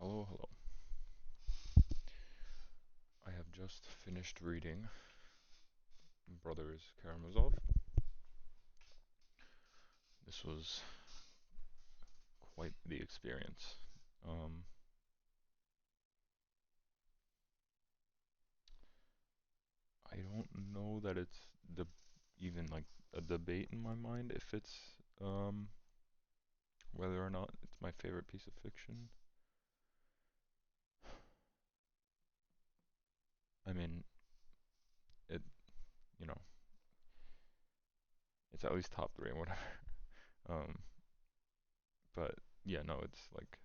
Hello, hello. I have just finished reading Brothers Karamazov. This was quite the experience. Um, I don't know that it's the even like a debate in my mind if it's um, whether or not it's my favorite piece of fiction. I mean, it you know it's at least top three and whatever. Um, but yeah, no, it's like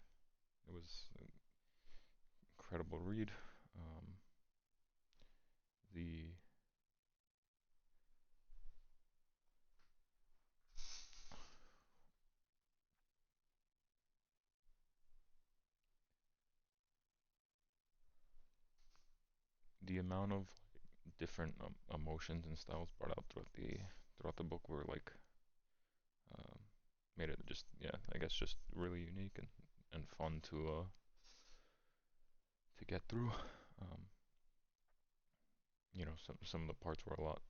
it was an incredible read. Um, the the amount of different emotions and styles brought out throughout the book were like um, made it just yeah I guess just really unique and fun to get through. Um, some of the parts were a lot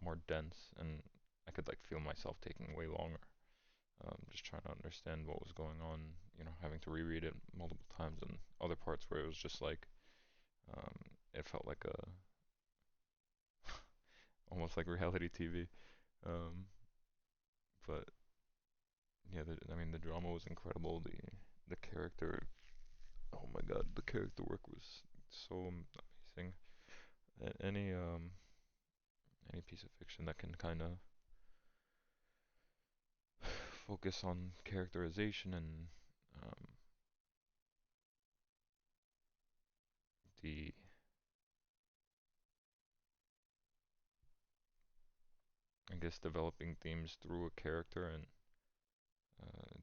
more dense and I could like feel myself taking way longer. Just trying to understand what was going on, having to reread it multiple times, and other parts where it was just like um, it felt like a almost like reality TV. Um, but yeah, I mean, the drama was incredible. The character, oh my God, the character work was so amazing. Any piece of fiction that can kind of focus on characterization and um, the I guess developing themes through a character and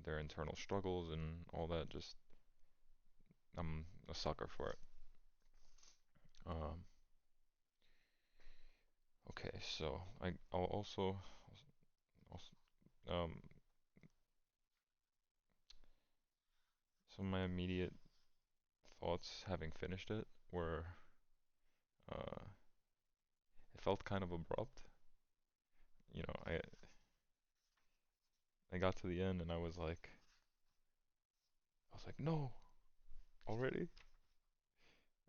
their internal struggles and all that. Just I'm a sucker for it. Um, okay, so I'll also some of my immediate thoughts having finished it were uh, it felt kind of abrupt. I got to the end and I was like, no, already.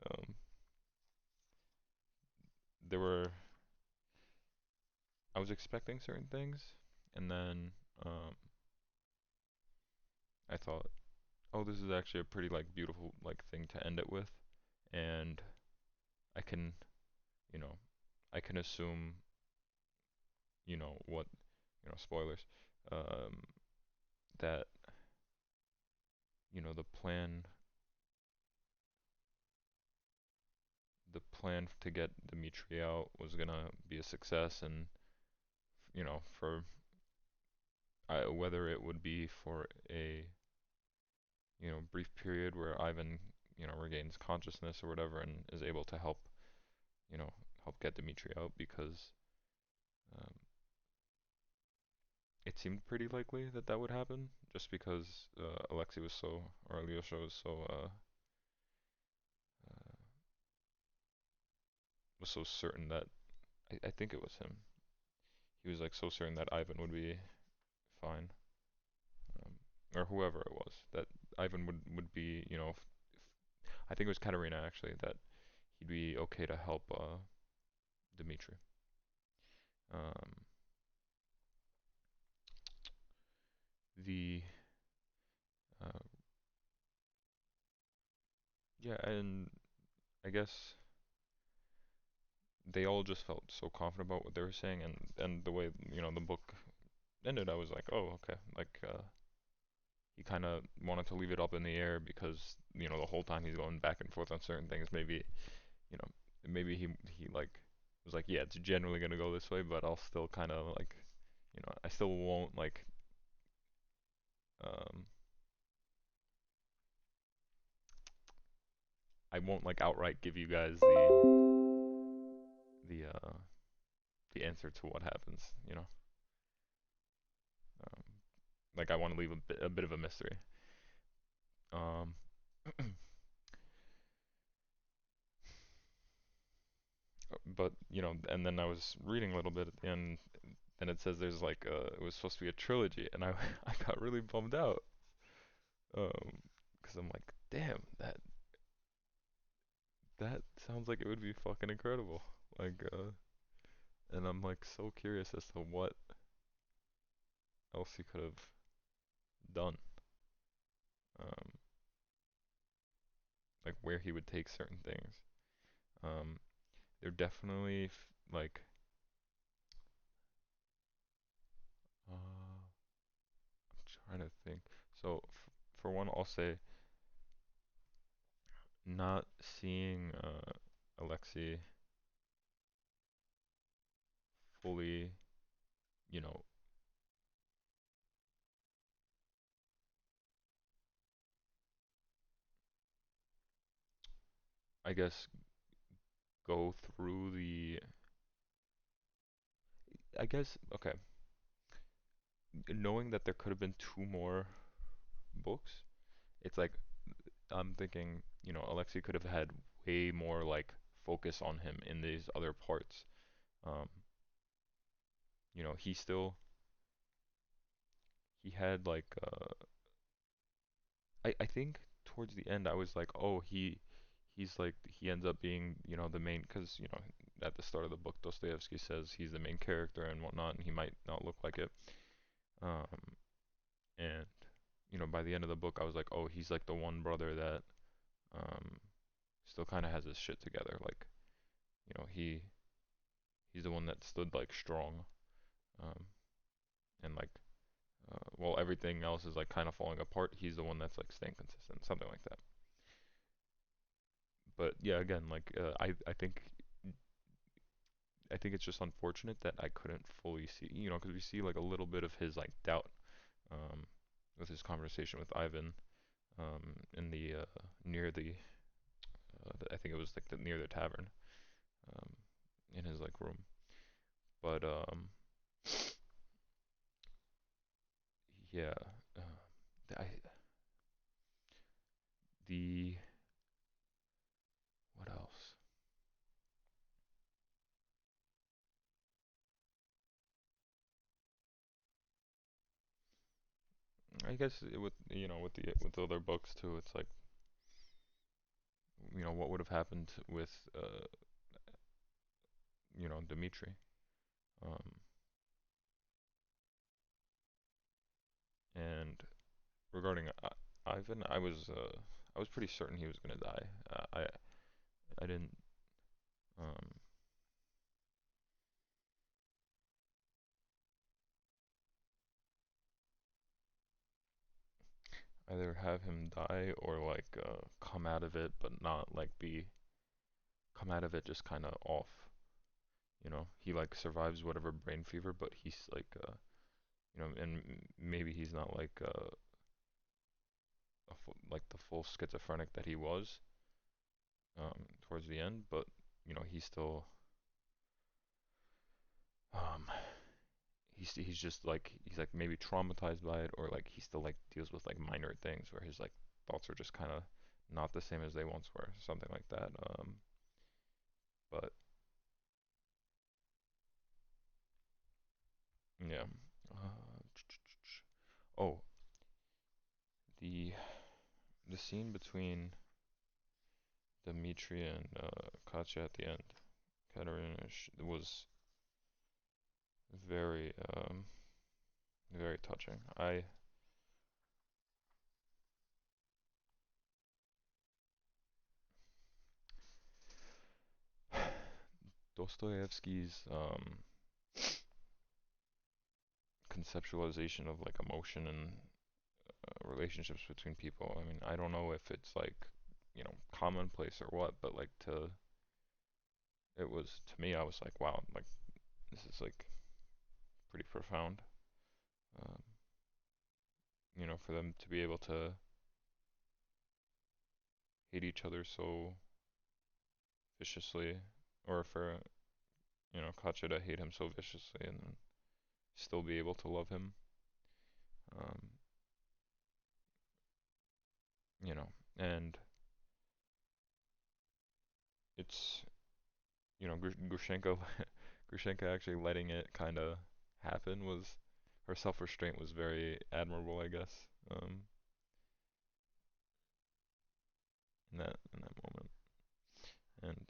Um, there were I was expecting certain things, and then um, I thought, oh, this is actually a pretty like beautiful like thing to end it with, and I can, you know, I can assume, what, spoilers, um, that the plan to get Dimitri out was gonna be a success, and for whether it would be for a brief period where Ivan regains consciousness or whatever and is able to you know help get Dimitri out because um, it seemed pretty likely that that would happen just because Alexei was so or Alyosha was so certain that I think it was him. He was like so certain that Ivan would be fine, um, or whoever it was that Ivan would be. I think it was Katerina actually that he'd be okay to help Dimitri. Um, the uh, yeah, and I guess they all just felt so confident about what they were saying, and the way the book ended, I was like, oh, okay, like he kind of wanted to leave it up in the air because the whole time he's going back and forth on certain things. You know maybe he like was like, yeah, it's generally gonna go this way, but I'll still kind of like I still won't like um I won't like outright give you guys the answer to what happens. Um, Like I want to leave a bit of a mystery. Um, but and then I was reading a little bit at the end, and it says there's like it was supposed to be a trilogy, and I I got really bummed out. Because I'm like, damn, that sounds like it would be fucking incredible. Like, and I'm like so curious as to what else he could have done. Um, like where he would take certain things. Um, they're definitely like, trying to think. So for one, I'll say not seeing Alexei fully, you know, I guess go through the, I guess, okay, knowing that there could have been two more books, it's like I'm thinking, Alexei could have had way more like focus on him in these other parts. Um, he still he had like I think towards the end I was like, oh, he's like he ends up being, the main, because at the start of the book Dostoevsky says he's the main character and whatnot, and he might not look like it. Um, and by the end of the book I was like, oh, he's like the one brother that um still kind of has his shit together. Like, he's the one that stood like strong. Um, and like while everything else is like kind of falling apart, he's the one that's like staying consistent, something like that. But yeah, again, like I think it's just unfortunate that I couldn't fully see, because we see like a little bit of his like doubt um, with his conversation with Ivan in the near I think it was like near the tavern um, in his like room. But yeah, I the what else? I guess with with the other books too, it's like what would have happened with Dmitri. Um, and regarding Ivan, I was pretty certain he was gonna die. I didn't um, either have him die or like come out of it, but not like be come out of it just kind of off. He like survives whatever brain fever, but he's like and maybe he's not like like the full schizophrenic that he was towards the end, but he's still um, he's just like he's like maybe traumatized by it, or like he still like deals with like minor things where his like thoughts are just kind of not the same as they once were, something like that. But yeah. Uh, oh, the the scene between Dmitri and Katya at the end, Katerina, was very very touching. I Dostoevsky's conceptualization of like emotion and relationships between people. I mean, I don't know if it's like, commonplace or what, but like it was to me, I was like, wow, like this is like pretty profound. Um, for them to be able to hate each other so viciously, or for Katya to hate him so viciously and still be able to love him. and it's Grushenko Grushenko actually letting it kind of happen was her self-restraint was very admirable, I guess. In that moment, and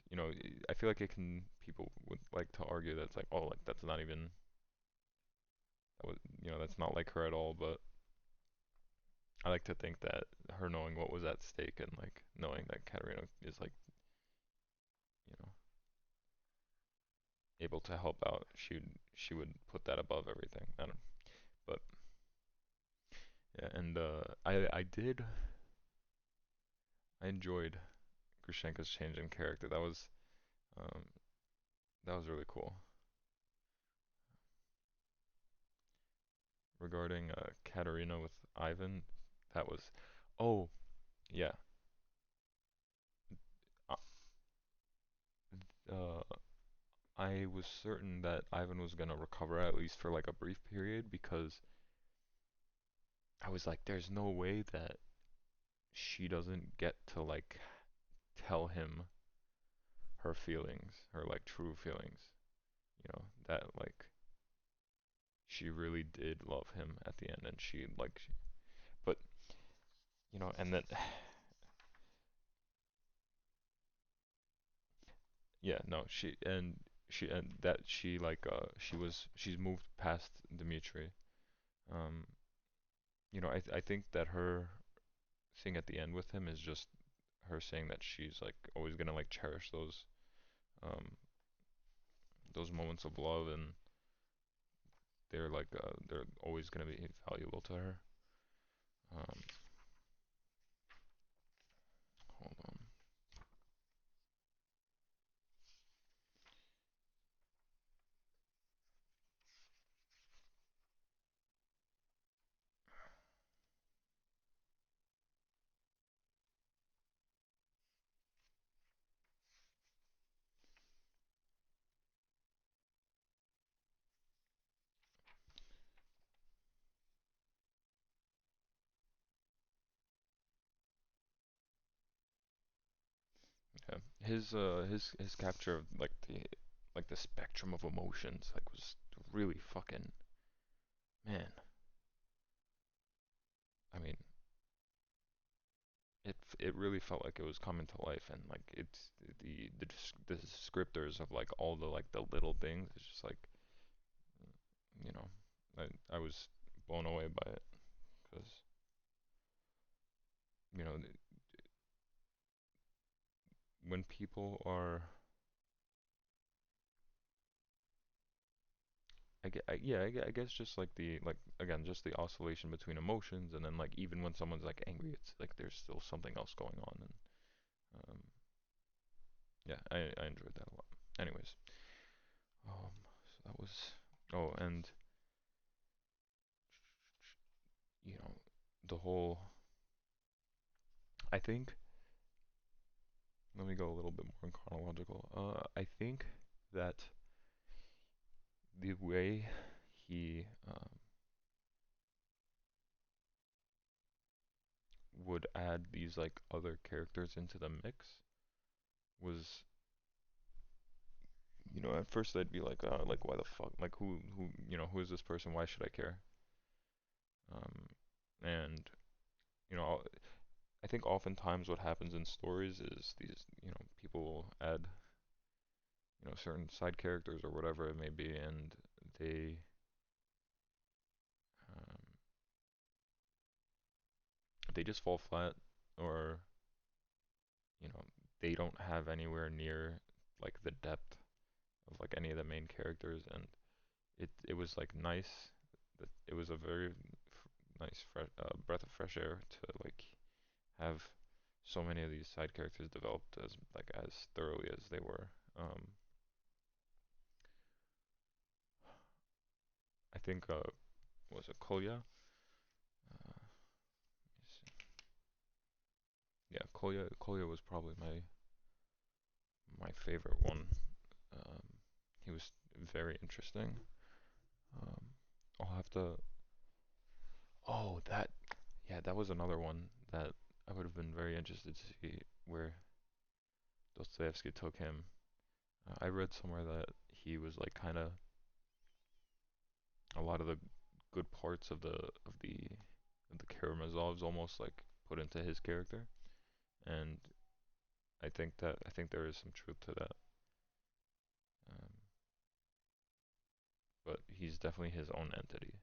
I feel like it can people would like to argue that it's like, oh, like that's not even that was that's not like her at all, but I like to think that her knowing what was at stake and like knowing that Katarina is like you know able to help out, she would put that above everything. I don't, but yeah, and I enjoyed Grushenko's change in character. Um, that was really cool. Regarding Katarina with Ivan, that was, oh yeah, uh, uh, I was certain that Ivan was gonna recover at least for like a brief period because I was like, there's no way that she doesn't get to like tell him her feelings, her like true feelings, that like she really did love him at the end, and but and then yeah, no, she and that she like she's moved past Dimitri. Um, I think that her thing at the end with him is just her saying that she's like always gonna like cherish um those moments of love, and they're always gonna be valuable to her. Um, hold on. Yeah. His capture of like the spectrum of emotions like was really fucking man. I mean, it really felt like it was coming to life, and like it's the descriptors of like all the like the little things. It's just like you know, I was blown away by it because you know when people are I guess just like the like again just the oscillation between emotions, and then like even when someone's like angry, it's like there's still something else going on, and um, yeah, I enjoyed that a lot. Anyways, so that was and you know the whole I think let me go a little bit more in chronological. I think that the way he would add these like other characters into the mix was at first I'd be like why the fuck, like who is this person, why should I care? And you know I think oftentimes what happens in stories is these people will add certain side characters or whatever it may be, and they um, they just fall flat, or you know they don't have anywhere near like the depth of like any of the main characters, and it was like nice that it was a very nice breath of fresh air to like have so many of these side characters developed as thoroughly as they were. I think was it Kolya? Uh, yeah, Kolya was probably my favorite one. Um, he was very interesting. Um, I'll have to. Oh, that. Yeah, that was another one that I would have been very interested to see where Dostoevsky took him. I read somewhere that he was like kind of a lot of the good parts of the Karamazovs almost like put into his character, and I think there is some truth to that. Um, but he's definitely his own entity.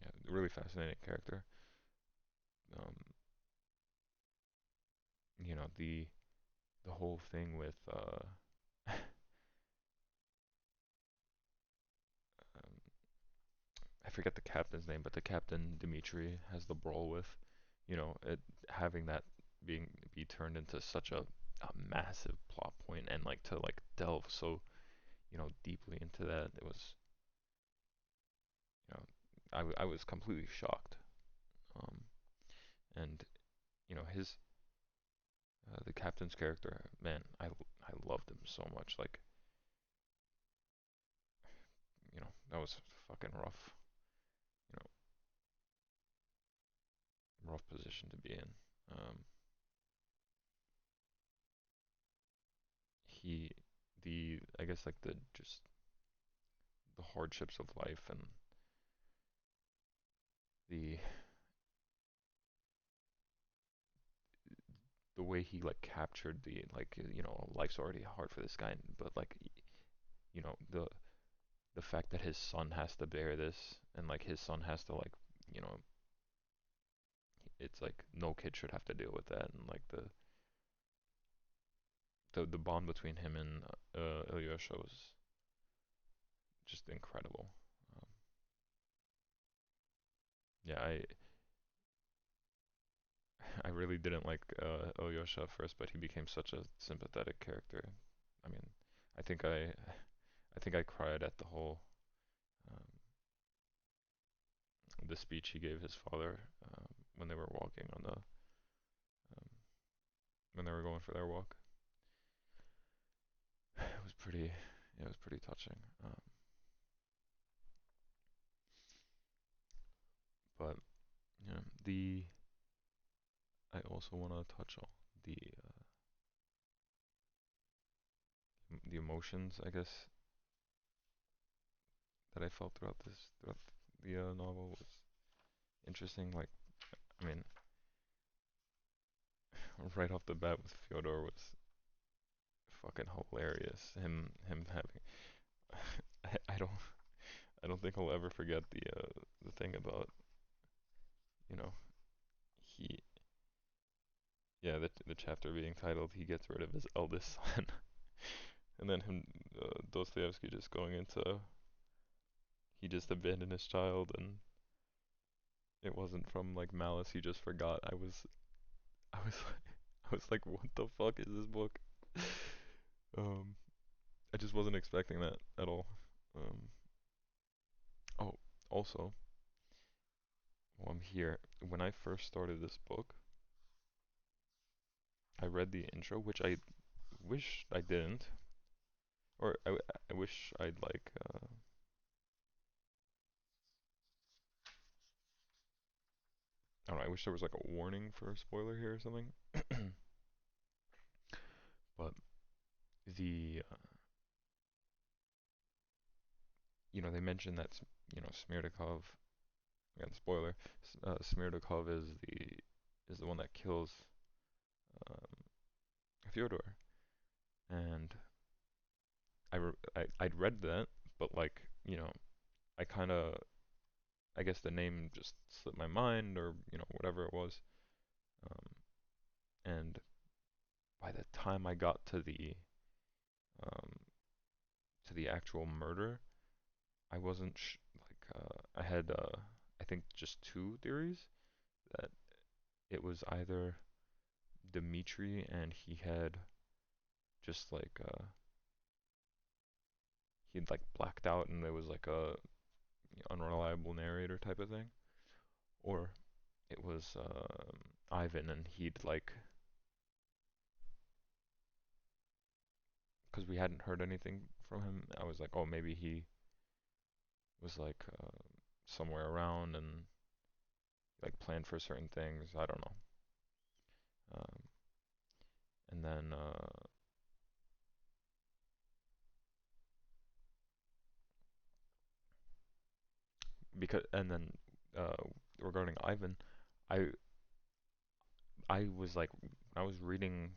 Yeah, really fascinating character. Um, you know the whole thing with um, I forget the captain's name, but the captain Dimitri has the brawl with, it having that be turned into such a massive plot point and like to like delve so deeply into that. It was, you know, I was completely shocked. Um, and his the captain's character, man, I loved him so much. Like, that was fucking rough. You rough position to be in. Um, he, I guess like the just the hardships of life and the the way he like captured the like life's already hard for this guy, but like the fact that his son has to bear this and like his son has to like you know it's like no kid should have to deal with that and like the bond between him and Ilyusha was just incredible. Um, yeah, I really didn't like Ilyusha at first, but he became such a sympathetic character. I mean, I think I think I cried at the whole um, the speech he gave his father when they were walking on the when they were going for their walk. It was pretty yeah, it was pretty touching. But the I also want to touch on the the emotions I guess that I felt throughout the novel was interesting. Like I mean, right off the bat with Fyodor was fucking hilarious. Him having I don't think I'll ever forget the thing about you know he the chapter being titled he gets rid of his eldest son and then him Dostoevsky just going into he just abandoned his child and it wasn't from like malice, he just forgot. I was I was like, what the fuck is this book? um I just wasn't expecting that at all. um oh Also, while I'm here, when I first started this book I read the intro, which I wish I didn't, or I wish I'd like I don't know, I wish there was like a warning for a spoiler here or something. But the they mentioned that Smirnikov, again spoiler, Smirnikov is the one that kills um, Fyodor, and I'd read that, but like I kind of I guess the name just slipped my mind or whatever it was, um, and by the time I got um, to the actual murder, I wasn't I had I think just two theories that it was either Dimitri and he had just like he'd like blacked out and there was like a unreliable narrator type of thing, or it was Ivan and he'd like because we hadn't heard anything from him. I was like, oh, maybe he was like somewhere around and like planned for certain things. I don't know. Um, and then because and then uh, regarding Ivan, I I was like I was reading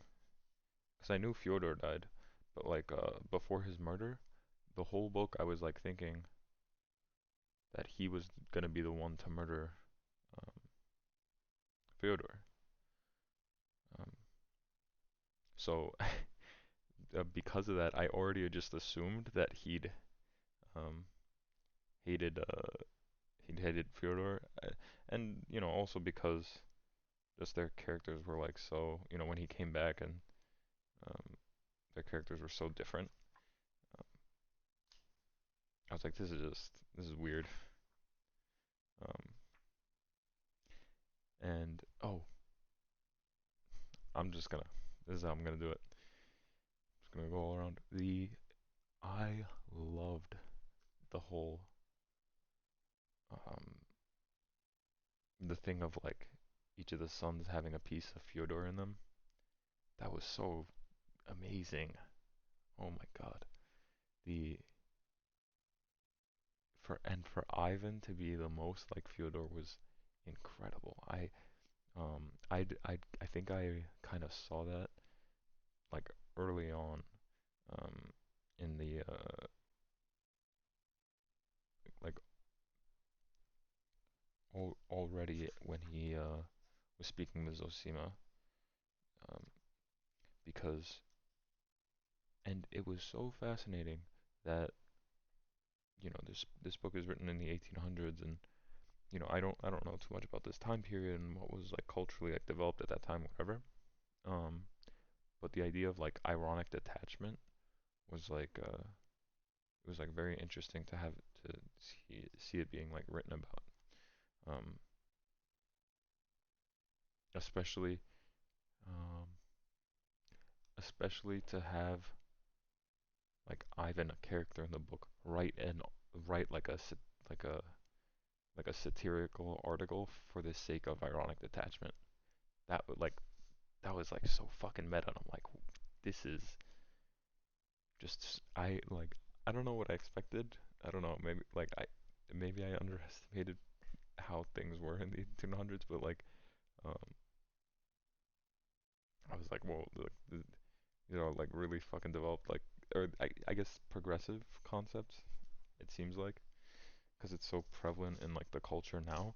because I knew Fyodor died, but like before his murder, the whole book I was like thinking that he was gonna be the one to murder um, Fyodor. Um, so because of that, I already just assumed that um, hated he'd hated Fyodor, and also because just their characters were like so when he came back and um, their characters were so different. I was like, this is weird. Um, and oh, I'm just gonna this is how I'm gonna do it. Just gonna go all around. I loved the whole um the thing of like each of the sons having a piece of Fyodor in them. That was so amazing. Oh my God. The for Ivan to be the most like Fyodor was incredible. I think I kind of saw that like early on um in the like already when he was speaking with Zosima um because and it was so fascinating that this book is written in the 1800s, and I don't know too much about this time period and what was like culturally like developed at that time, whatever. Um, but the idea of like ironic detachment was like it was like very interesting to have to see it being like written about. Um, especially um, especially to have like Ivan, a character in the book, write like a like a satirical article for the sake of ironic detachment. That would like that was like so fucking meta. And I'm like, this is just I don't know what I expected. I don't know. Maybe I underestimated how things were in the 1800s, but like um, I was like, whoa, like really fucking developed or I guess progressive concepts. It seems like because it's so prevalent in like the culture now.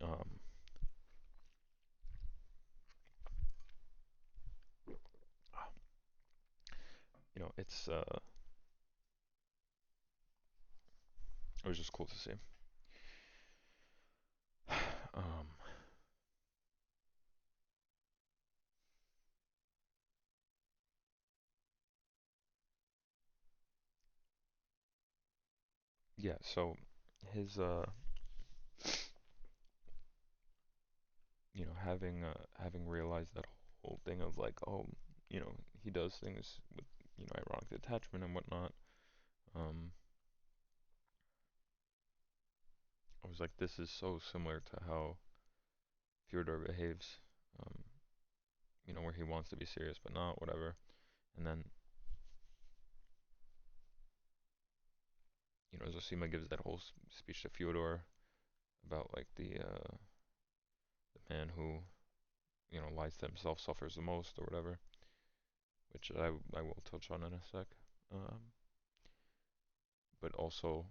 Um, it's it was just cool to see. Um, yeah. So his having realized that whole thing of like, oh, he does things with ironic detachment and whatnot. Um, I was like, this is so similar to how Fyodor behaves. Um, where he wants to be serious but not, whatever. And then Zosima gives that whole speech to Fyodor about like the man who lies to himself suffers the most or whatever, which I will touch on in a sec. Um, but also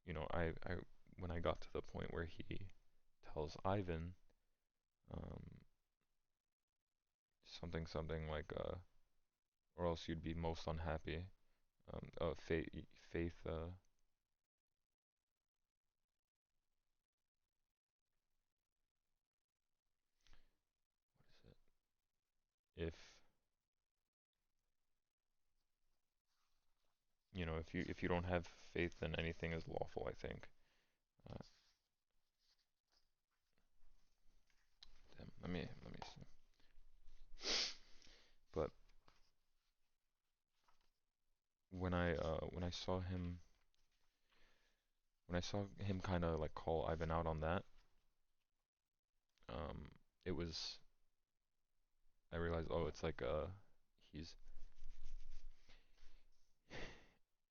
I when I got to the point where he tells Ivan um, something something like or else you'd be most unhappy. Faith what is it? If you don't have faith, then anything is lawful. I think. Uh, let me see. But when I saw him kind of like call Ivan out on that, um, it was I realized, oh, it's like he's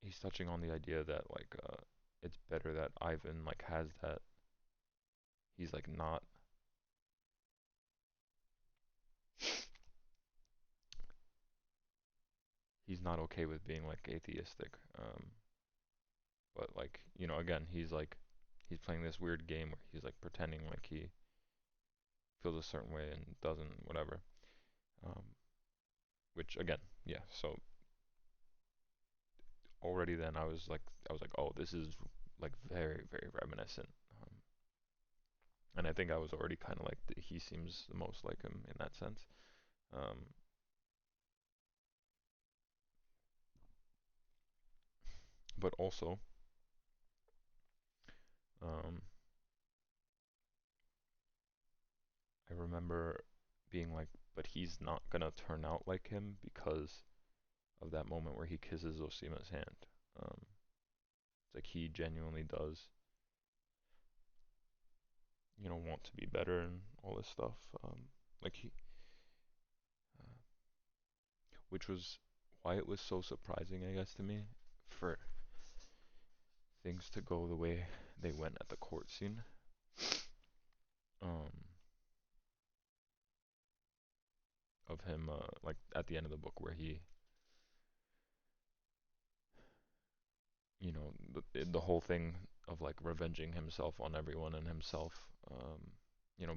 he's touching on the idea that like it's better that Ivan like has that he's like not he's not okay with being like atheistic. But like again, he's playing this weird game where he's like pretending like he feels a certain way and doesn't, whatever. Um, which again, yeah. So already then I was like, oh, this is like very very reminiscent. Um, and I think I was already kind of like he seems the most like him in that sense. Um, but also, um, I remember being like, but he's not gonna turn out like him because of that moment where he kisses Osima's hand. Um, it's like he genuinely does, want to be better and all this stuff. Like he, uh, which was why it was so surprising, I guess, to me, for things to go the way they went at the court scene. Um, of him, like at the end of the book where he, the whole thing of like revenging himself on everyone and himself,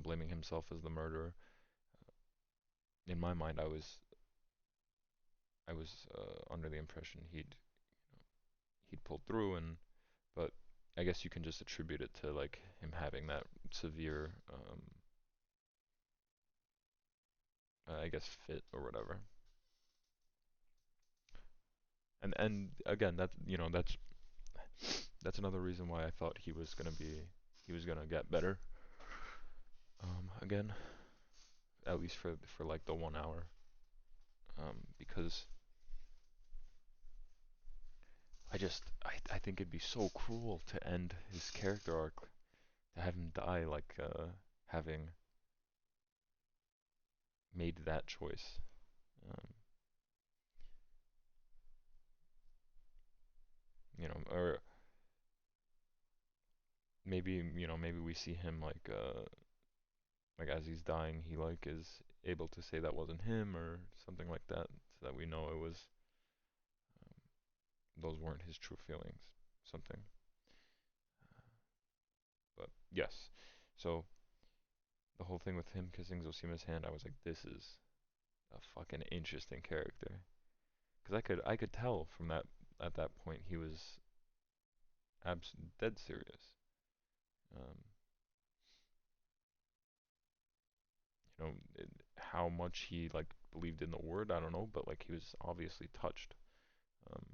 blaming himself as the murderer. In my mind, I was under the impression he'd pulled through, but I guess you can just attribute it to like him having that severe, I guess, fit or whatever. And again, that's another reason why I thought he was gonna get better. Again, at least for like the 1 hour, because I think it'd be so cruel to end his character arc, to have him die like having made that choice. Um, or maybe we see him like as he's dying, he like is able to say that wasn't him or something like that, so that we know it was those weren't his true feelings, something. But yes, so the whole thing with him kissing Zosima's hand, I was like, this is a fucking interesting character, because I could tell from that at that point he was dead serious. Um, how much he like believed in the word, I don't know, but like he was obviously touched um,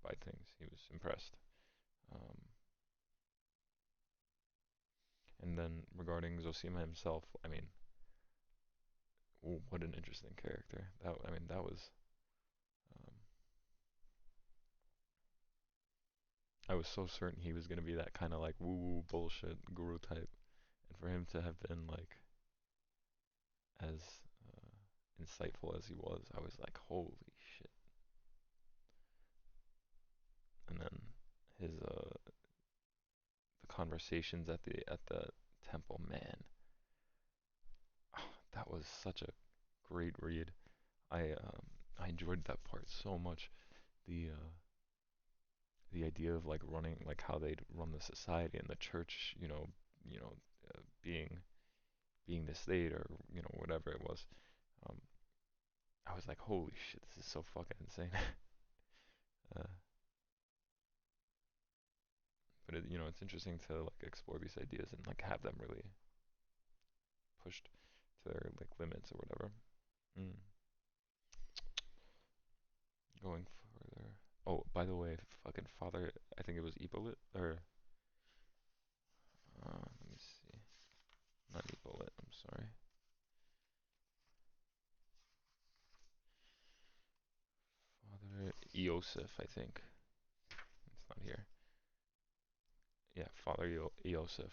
by things. He was impressed. Um, and then regarding Zosima himself, I mean, what an interesting character. That was. Um, I was so certain he was gonna be that kind of like woo woo bullshit guru type, and for him to have been like as insightful as he was, I was like, holy shit. And then his the conversations at the temple, man, that was such a great read. I enjoyed that part so much. The idea of like running, like how they'd run the society and the church, being the state, or whatever it was. Um, I was like, holy shit, this is so fucking insane. uh, but it's interesting to like explore these ideas and like have them really pushed to their like limits or whatever. Mm. Going further. Oh, by the way, fucking father, I think it was Ippolit, or let me see, not Ippolit. I'm sorry. Father Iosif, I think. It's not here. Yeah, Father Iosif.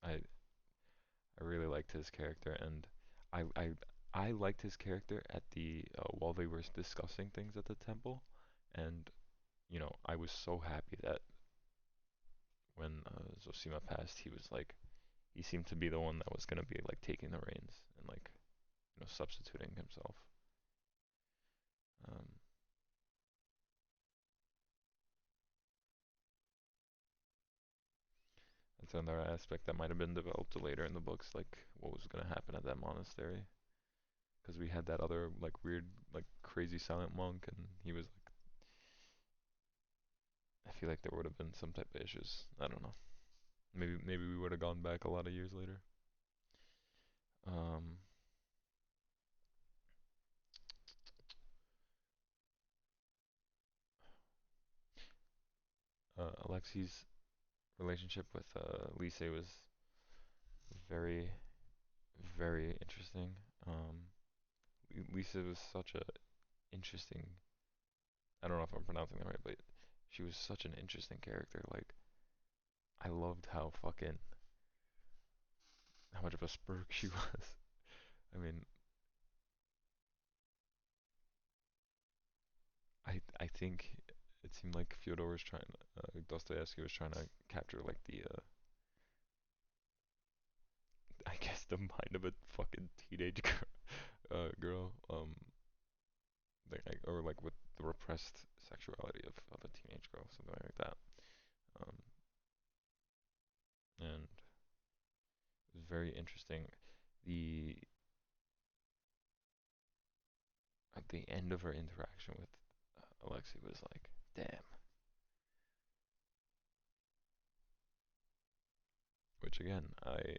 I I really liked his character, and I I I liked his character at the while they were discussing things at the temple, and I was so happy that when Zosima passed, he was like he seemed to be the one that was gonna be like taking the reins and like substituting himself. Um, that's another aspect that might have been developed later in the books, like what was gonna happen at that monastery, because we had that other like weird, like crazy silent monk, and he was like, I feel like there would have been some type of issues. I don't know. Maybe we would have gone back a lot of years later. Um, Alexi's relationship with Lise was very, very interesting. Um, Lisa was such a interesting. I don't know if I'm pronouncing that right, but she was such an interesting character. Like I loved how much of a spurk she was. I mean, I think it seemed like Fyodor was trying, Dostoevsky was trying to capture like the I guess the mind of a fucking teenage girl, or like with the repressed sexuality of a teenage girl, something like that. Um, and it was very interesting. The At the end of her interaction with Alexei was like, damn. Which again, I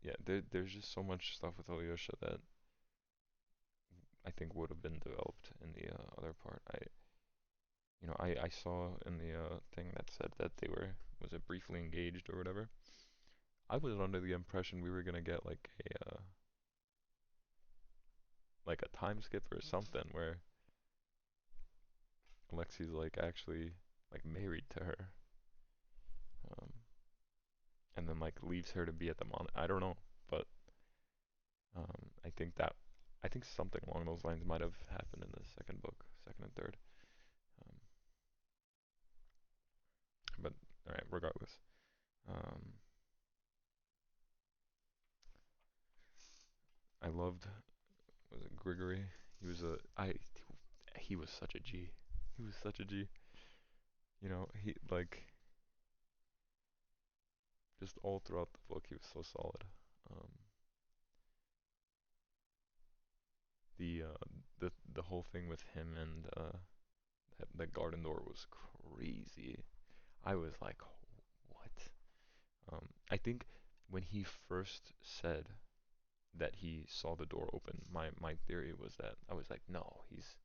yeah, there's just so much stuff with Alyosha that I think would have been developed in the other part. I saw in the thing that said that they were, was it briefly engaged or whatever. I was under the impression we were gonna get like a time skip or something where Alexi's like actually like married to her, um, and then like leaves her to be at the mon. I don't know, but I think I think something along those lines might have happened in the second book, second and third. Um, but all right, regardless. Um, I loved, was it Grigory? He was a I he was such a G. He was such a G. He like just all throughout the book he was so solid. Um, the the whole thing with him and that garden door was crazy. I was like, what? I think when he first said that he saw the door open, my theory was that I was like, no, he's.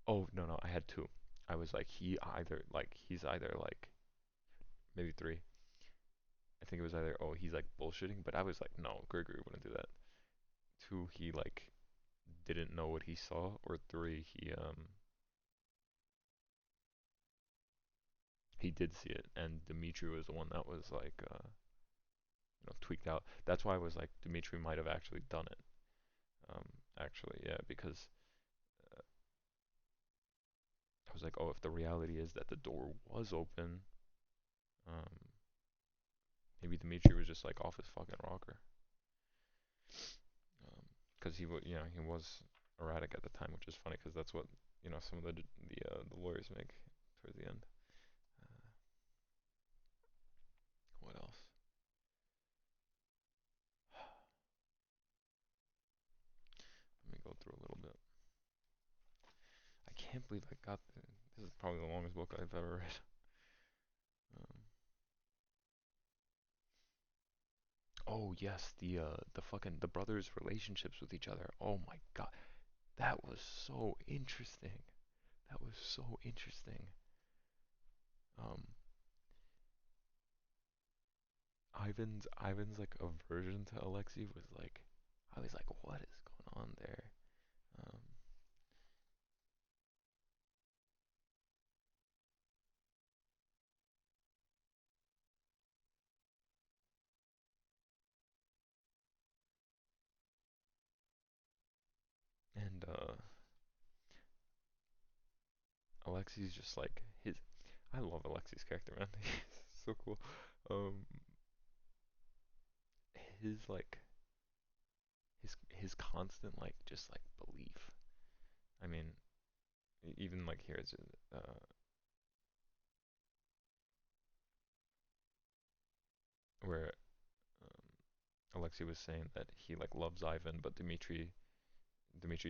Oh no, I had two. I was like, he's either like maybe three. I think it was either he's like bullshitting, but I was like, no, Gregory wouldn't do that. Two, he like didn't know what he saw, or three, he did see it, and Dimitri was the one that was like tweaked out. That's why I was like Dimitri might have actually done it. Um, actually, yeah, because I was like, oh, if the reality is that the door was open, um, maybe Dimitri was just like off his fucking rocker. Because he was erratic at the time, which is funny because that's what some of the lawyers make towards the end. Uh, what else? Let me go through a little bit. I can't believe I got this is probably the longest book I've ever read. Um, oh yes, the fucking the brothers' relationships with each other. Oh my god, that was so interesting. That was so interesting. Um, Ivan's like aversion to Alexei was like, I was like, what is going on there? Um, Alexi's just like his. I love Alexi's character, man. He's so cool. Um, his like his constant like just like belief. I mean, even like here's where Alexei was saying that he like loves Ivan, but Dimitri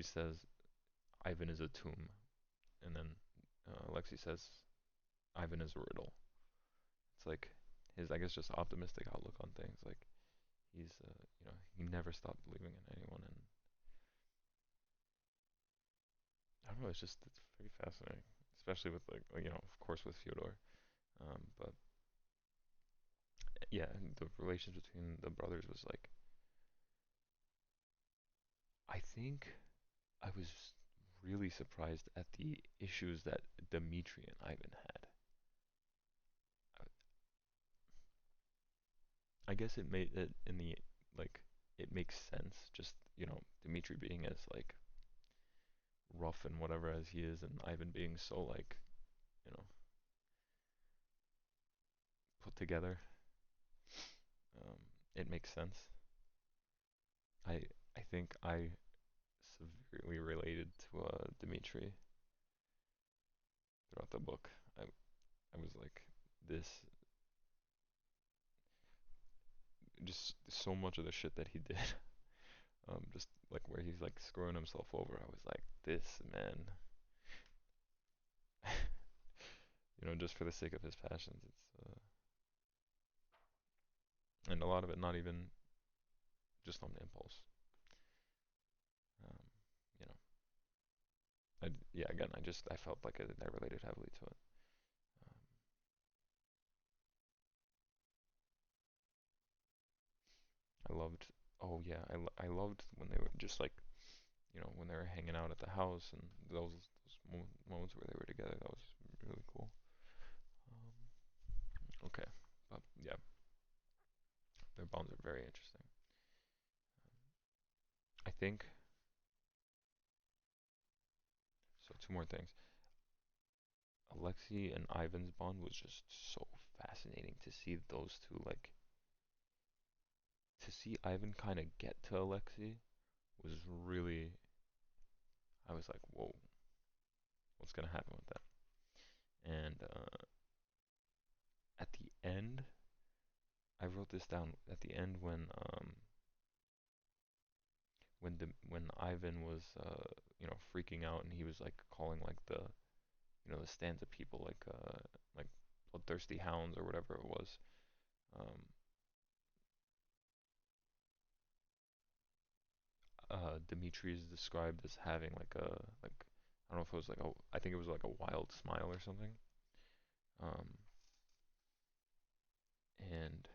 says Ivan is a tomb, and then Alexei says Ivan is a riddle. It's like his, I guess, just optimistic outlook on things. Like he's, he never stopped believing in anyone, and I don't know. It's very fascinating, especially with like, of course with Fyodor. But yeah, and the relations between the brothers was like, I think I was really surprised at the issues that Dmitri and Ivan had. I guess it made it in the like it makes sense. Just Dmitri being as like rough and whatever as he is, and Ivan being so like you know put together. Um, it makes sense. I I think I severely related to Dmitri throughout the book. I was like this, just so much of the shit that he did. Just like where he's like screwing himself over. I was like, this man, just for the sake of his passions. And a lot of it not even just on impulse. Um, you know, yeah, again, I felt like I related heavily to it. Um, I loved, oh yeah, I loved when they were just like, when they were hanging out at the house and those moments where they were together. That was really cool. Okay, but yeah, their bonds are very interesting. I think so. Two more things. Alexei and Ivan's bond was just so fascinating to see those two like to see Ivan kind of get to Alexei was really I was like, whoa, what's gonna happen with that? And at the end, I wrote this down. At the end, when Ivan was freaking out and he was like calling like the stanza people like bloodthirsty hounds or whatever it was. Um, Dimitri is described as having like I don't know if it was like I think it was like a wild smile or something. Um, and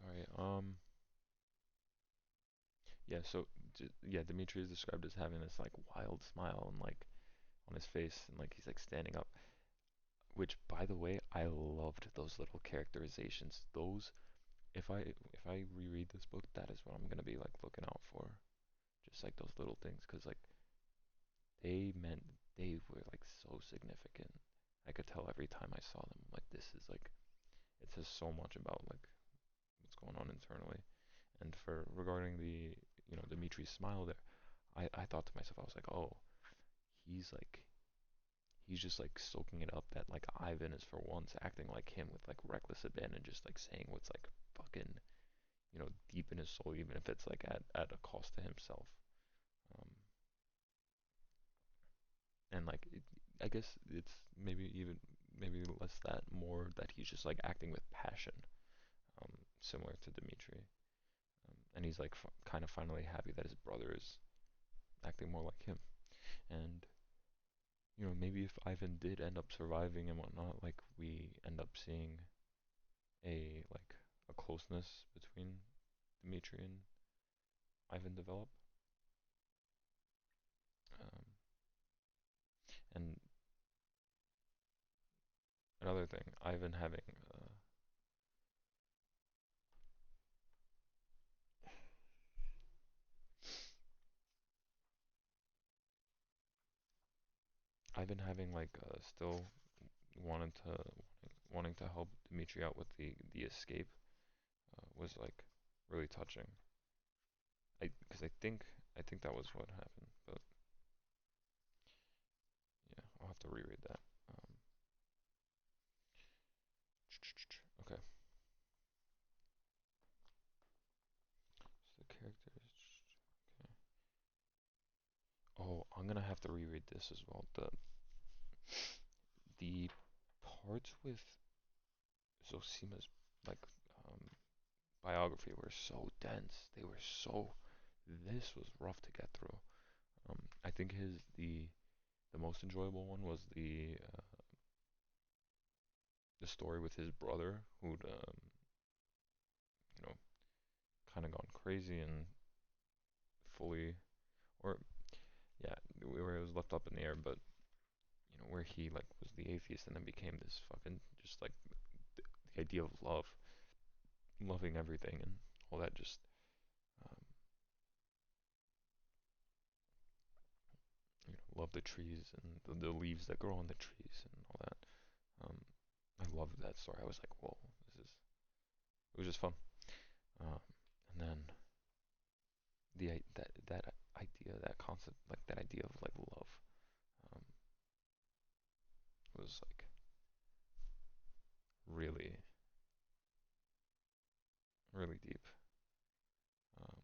sorry, yeah, so yeah, Dimitri is described as having this like wild smile and like on his face and like he's like standing up, which by the way, I loved those little characterizations. Those if I reread this book, that is what I'm gonna be like looking out for. Just like those little things, because like they meant they were like so significant. I could tell every time I saw them. Like this is like it says so much about like what's going on internally. And for regarding the Dimitri's smile there, I thought to myself I was like, oh, he's like he's just like soaking it up that like Ivan is for once acting like him with like reckless abandon, just like saying what's like fucking deep in his soul, even if it's like at a cost to himself. Um, and like I guess it's maybe less that more that he's just like acting with passion, similar to Dimitri. And he's like kind of finally happy that his brother is acting more like him. And maybe if Ivan did end up surviving and whatnot, like we end up seeing a like a closeness between Dimitri and Ivan develop. Um, and another thing, Ivan having Ivan having like still wanted to wanting to help Dimitri out with the escape was like really touching. Because I think that was what happened, but yeah, I'll have to reread that. Um, okay, so the characters. Okay. Oh, I'm gonna have to reread this as well. The parts with Zosima's like um, biography were so dense. They were so. This was rough to get through. I think the most enjoyable one was the story with his brother who'd you know kind of gone crazy and fully or yeah where it was left up in the air, but where he like was the atheist and then became this fucking just like the idea of love, loving everything and all that just um, love the trees and the leaves that grow on the trees and all that. Um, I loved that story. I was like, whoa, this is it was just fun. Um, and then that idea, that concept, like that idea of like love, um, was like really, really deep. Um,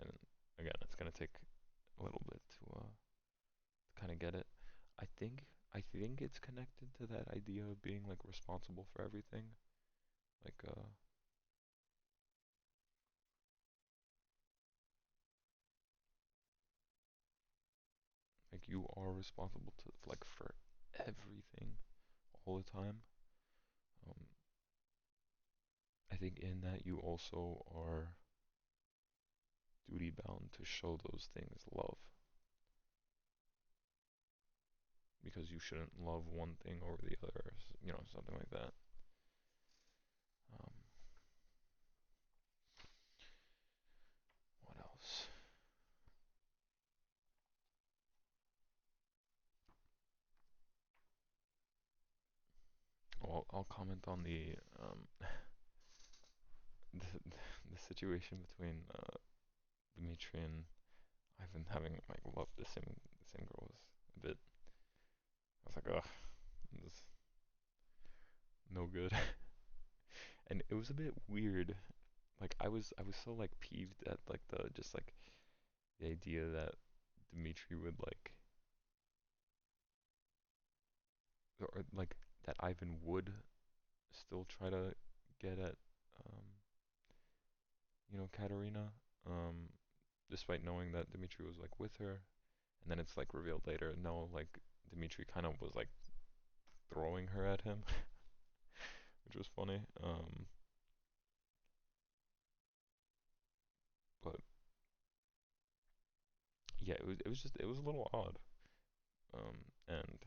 and again, it's gonna take a little bit to kind of get it. I think I think it's connected to that idea of being like responsible for everything. Like like you are responsible to like for everything all the time. Um, I think in that you also are duty bound to show those things love because you shouldn't love one thing over the other, something like that. Um, what else? Well, I'll comment on the, the situation between Dimitri and Ivan having like loved the same girl was a bit. I was like, ugh, this is no good, and it was a bit weird. Like I was so like peeved at like the just like the idea that Dimitri would like or like that Ivan would still try to get at um Katerina um despite knowing that Dimitri was like with her, and then it's like revealed later no, like Dimitri kind of was like throwing her at him, which was funny. But yeah, it was a little odd. And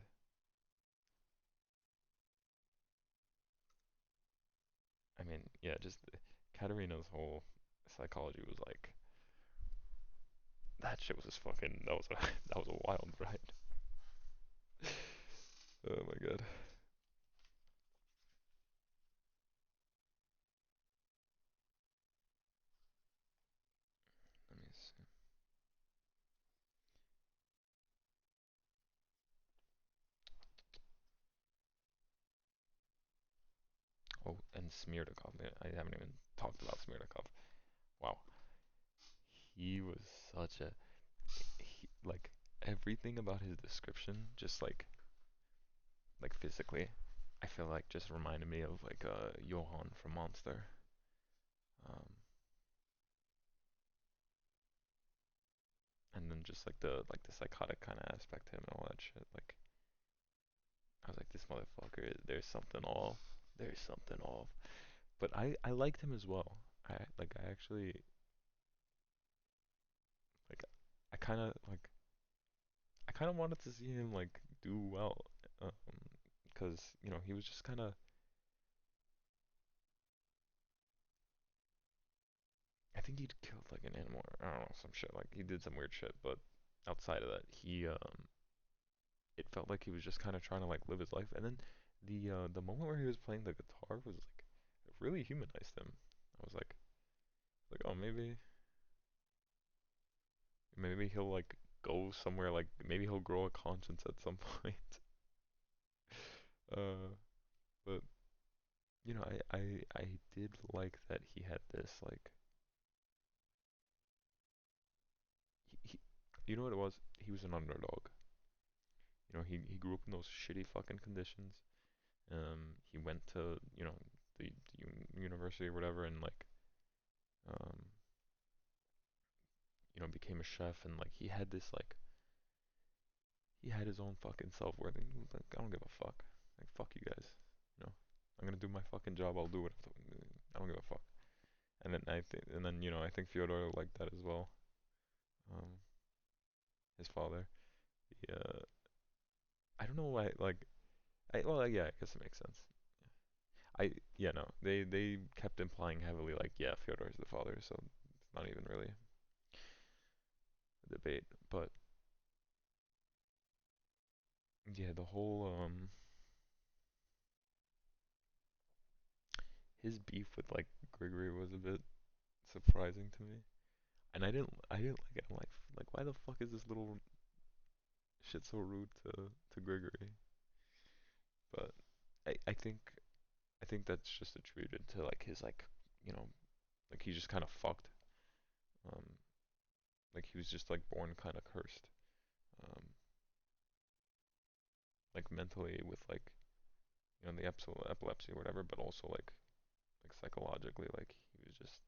I mean, yeah, just Katerina's whole psychology was like that shit was just fucking that was a that was a wild ride. Oh my god. Let me see. Oh, and Smirnikov. I haven't even talked about Smirnikov. Wow, he was such a like everything about his description, just like physically, I feel like just reminded me of like Johan from Monster. Um, and then just like the psychotic kind of aspect to him and all that shit. Like I was like, this motherfucker, there's something off. There's something off. But I liked him as well. I actually like I kind of like I kind of wanted to see him like do well, um, because you know he was just kind of. I think he'd killed like an animal, or I don't know, some shit. Like he did some weird shit, but outside of that, it felt like he was just kind of trying to like live his life. And then the moment where he was playing the guitar was like it really humanized him. I was like oh maybe he'll like go somewhere, like maybe he'll grow a conscience at some point. Uh, but you know I did like that he had this like he you know what it was? He was an underdog. You know, he grew up in those shitty fucking conditions. He went to, you know, the university or whatever, and like, um, you know, became a chef, and like he had this like, he had his own fucking self-worth, and he was like, I don't give a fuck, like fuck you guys, you know, I'm gonna do my fucking job, I'll do it, I don't give a fuck. And then and then you know, I think Fyodor liked that as well. Um, his father, yeah, I don't know why, like, well, yeah, I guess it makes sense. Yeah, no, they kept implying heavily like, yeah, Fyodor is the father, so it's not even really a debate. But yeah, the whole his beef with like Grigory was a bit surprising to me, and I didn't like it. I'm like why the fuck is this little shit so rude to Grigory? But I think that's just attributed to like his like you know like he just kind of fucked. Um, like he was just like born kind of cursed. Um, like mentally with like you know the epilepsy or whatever, but also like psychologically like he was just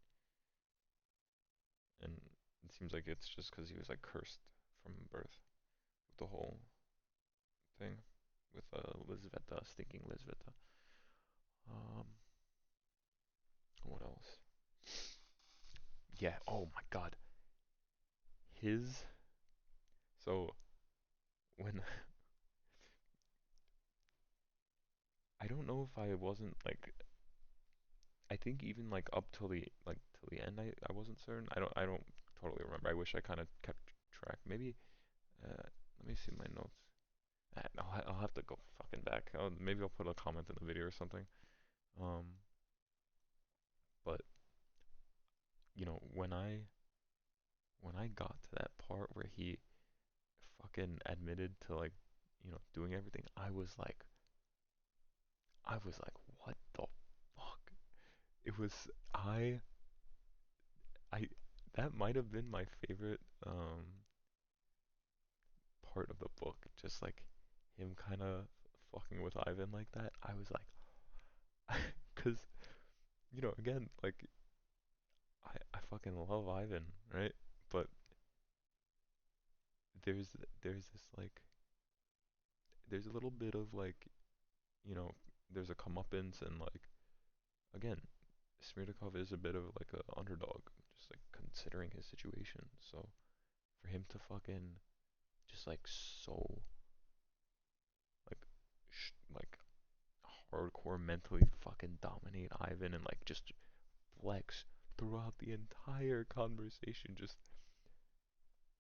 and it seems like it's just because he was like cursed from birth with the whole thing with Lizveta, stinking Lizveta. Um, what else? Yeah. Oh my God. His so when I don't know if I wasn't like I think even like up till the end I wasn't certain. I don't totally remember. I wish I kind of kept track. Maybe let me see my notes. I'll have to go fucking back. Maybe I'll put a comment in the video or something. Um, but you know when I got to that part where he fucking admitted to like you know doing everything, I was like, what the fuck? It was I I that might have been my favorite part of the book. Just like him kind of fucking with Ivan like that. I was like, cause you know again like I fucking love Ivan, right? But there's there's this like there's a little bit of like you know there's a comeuppance and like again Smirnikov is a bit of like a underdog just like considering his situation. So for him to fucking just like so like like hardcore mentally fucking dominate Ivan and like just flex throughout the entire conversation just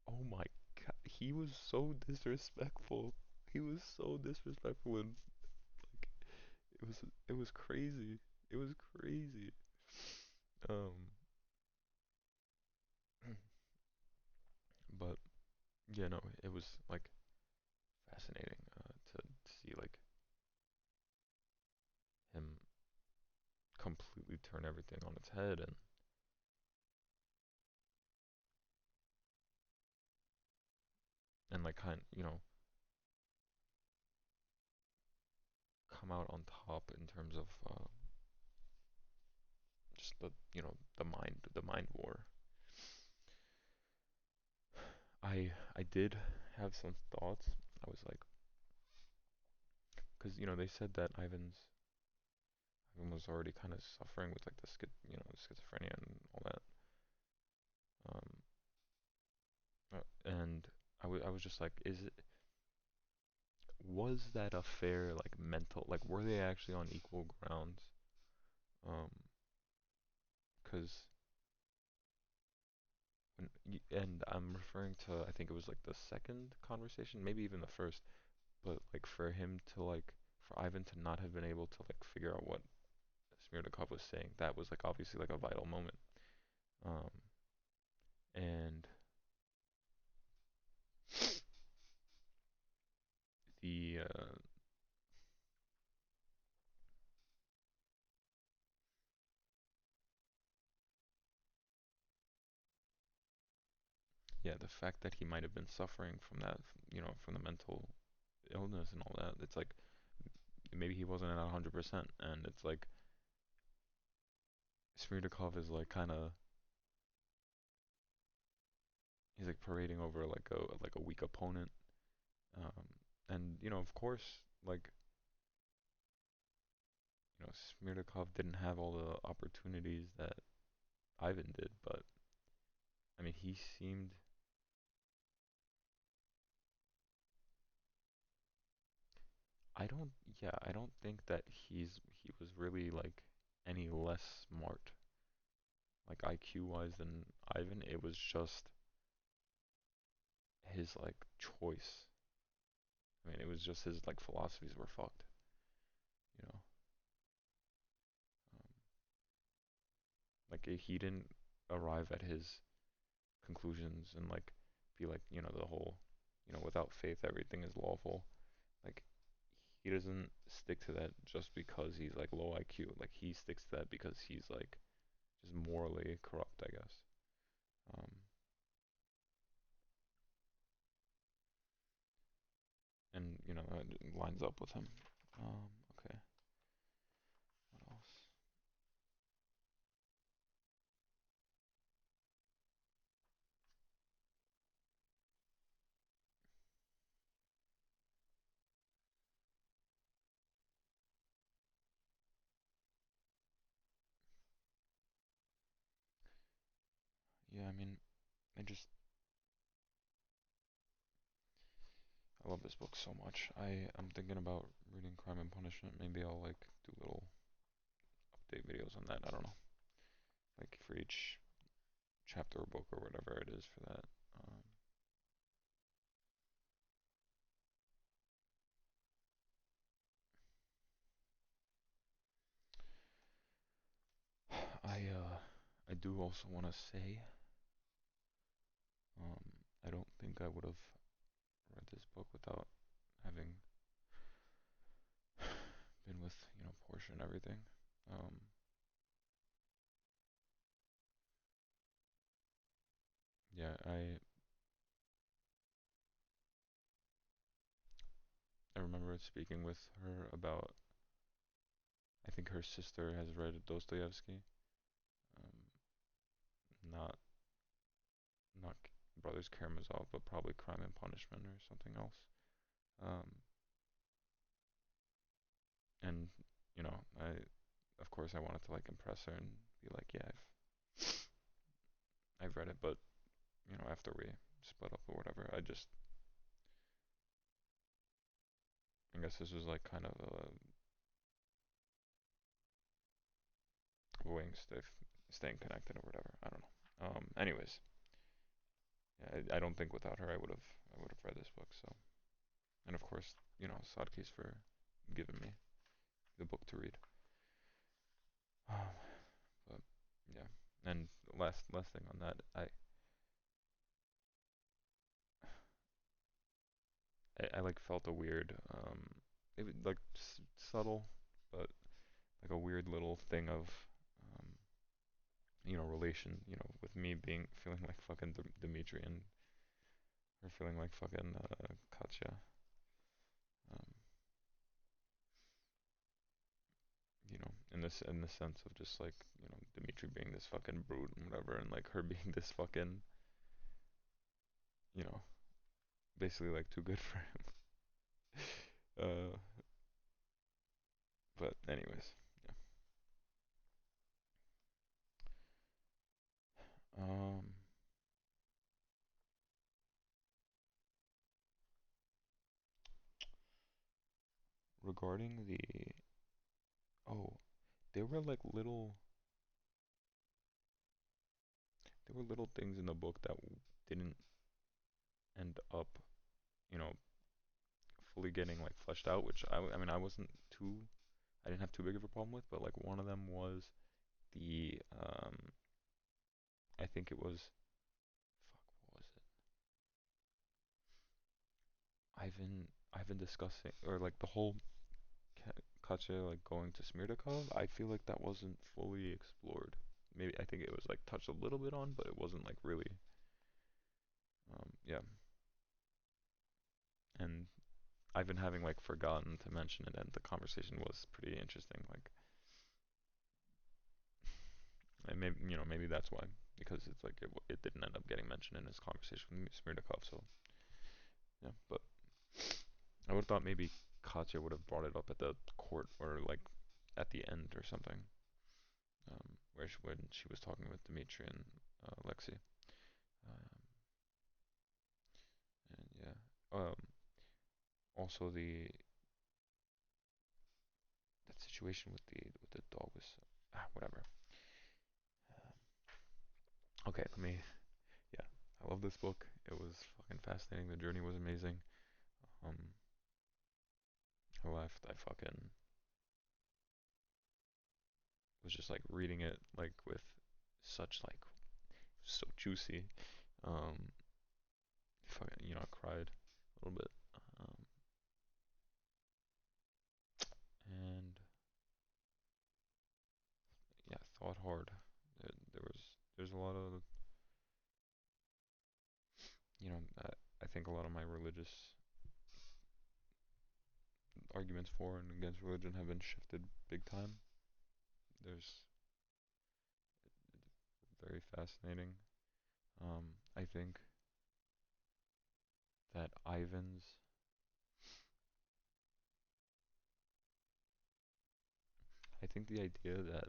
oh my god he was so disrespectful. He was so disrespectful and like it was crazy. It was crazy. Um, but yeah, no, it was like fascinating to see like him completely turn everything on its head and like kind you know come out on top in terms of just the you know the mind war. I did have some thoughts. I was like, because you know they said that Ivan was already kind of suffering with like the schizophrenia and was just like, was that a fair like mental like were they actually on equal grounds? Um, 'Cause and I'm referring to I think it was like the second conversation, maybe even the first, but like for him to like for Ivan to not have been able to like figure out what Smirnikov was saying, that was like obviously like a vital moment. Um, and the yeah, the fact that he might have been suffering from that, from the mental illness and all that, it's like maybe he wasn't at 100%, and it's like Smirnikov is like kind of he's like parading over like a weak opponent, um, and of course like Smirnikov didn't have all the opportunities that Ivan did, but I mean he seemed I don't think that he was really like any less smart like IQ wise than Ivan. It was just his like choice. I mean, it was just his like philosophies were fucked, you know. Um, like he didn't arrive at his conclusions and like be like, the whole, without faith everything is lawful. Like he doesn't stick to that just because he's like low IQ. Like he sticks to that because he's like just morally corrupt, I guess. Um, and it lines up with him. Okay, what else? Yeah, I mean, I love this book so much. I'm thinking about reading Crime and Punishment. Maybe I'll like do little update videos on that. I don't know, like for each chapter or book or whatever it is for that. Um, I do also want to say, um, I don't think I would have read this book without having been with Portia and everything. Um, yeah, I remember speaking with her about. I think her sister has read Dostoevsky. Um, not not Brothers Karamazov, but probably Crime and Punishment or something else. Um, and I of course I wanted to like impress her and be like, yeah, I've read it, but after we split up or whatever, I guess this was like kind of a way of staying connected or whatever. I don't know. Anyways, yeah, I don't think without her I would have read this book. So, and of course, Sadki's for giving me the book to read. But yeah, and last thing on that, I like felt a weird it was like subtle, but like a weird little thing of um relation, with me being feeling like fucking Dimitri and her feeling like fucking Katya. Um, in the sense of just like Dimitri being this fucking brute and whatever, and like her being this fucking you know basically like too good for him. Uh, but anyways, yeah. Um, regarding the oh, there were like little things in the book that didn't end up, you know, fully getting like fleshed out, which I mean I wasn't too I didn't have too big of a problem with, but like one of them was the I think it was fuck, what was it? Ivan discussing or like the whole Katya like going to Smirtakov. I feel like that wasn't fully explored. Maybe I think it was like touched a little bit on, but it wasn't like really yeah. And Ivan having like forgotten to mention it, and the conversation was pretty interesting. Like, and maybe maybe that's why because it's like it didn't end up getting mentioned in his conversation with Smirtakov. So yeah, but I would have thought maybe Katya would have brought it up at the court or like at the end or something, where when she was talking with Dmitri and Lexi. Um, and yeah, also that situation with the dog was whatever. Okay, let me. Yeah, I love this book. It was fucking fascinating. The journey was amazing. Um, I left. I fucking was just like reading it like with such like so juicy. Um, fucking, I cried a little bit. Um, and yeah, thought hard. There's a lot of I think a lot of my religious arguments for and against religion have been shifted big time. There's very fascinating. I think that I think the idea that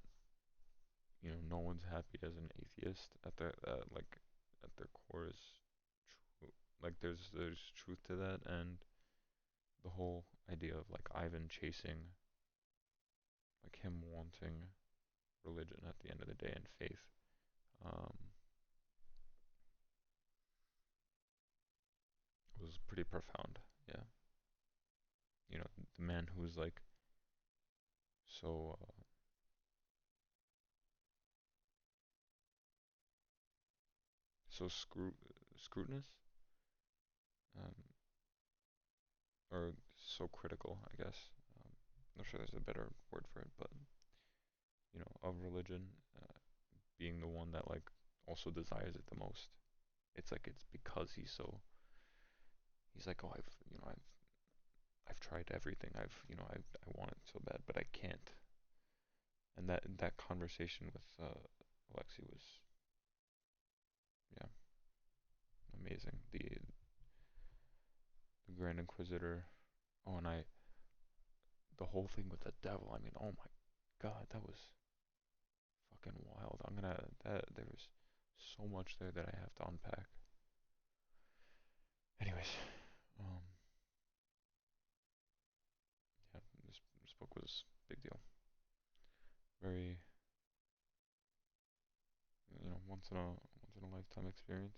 no one's happy as an atheist at their like at their core is true. Like there's truth to that, and the whole idea of like Ivan chasing, like him wanting religion at the end of the day and faith, um, was pretty profound. Yeah, the man who's like so so scrutinous, um, or so critical, I guess. Um, I'm not sure there's a better word for it, but of religion, uh, being the one that like also desires it the most. It's like it's because he's like, oh, I've tried everything. I want it so bad, but I can't. And that conversation with Alexei was yeah amazing. The Grand Inquisitor. Oh, and the whole thing with the devil. I mean, oh my God, that was fucking wild. There was so much there that I have to unpack. Anyways, um, yeah, this book was a big deal. Very, once in a lifetime experience.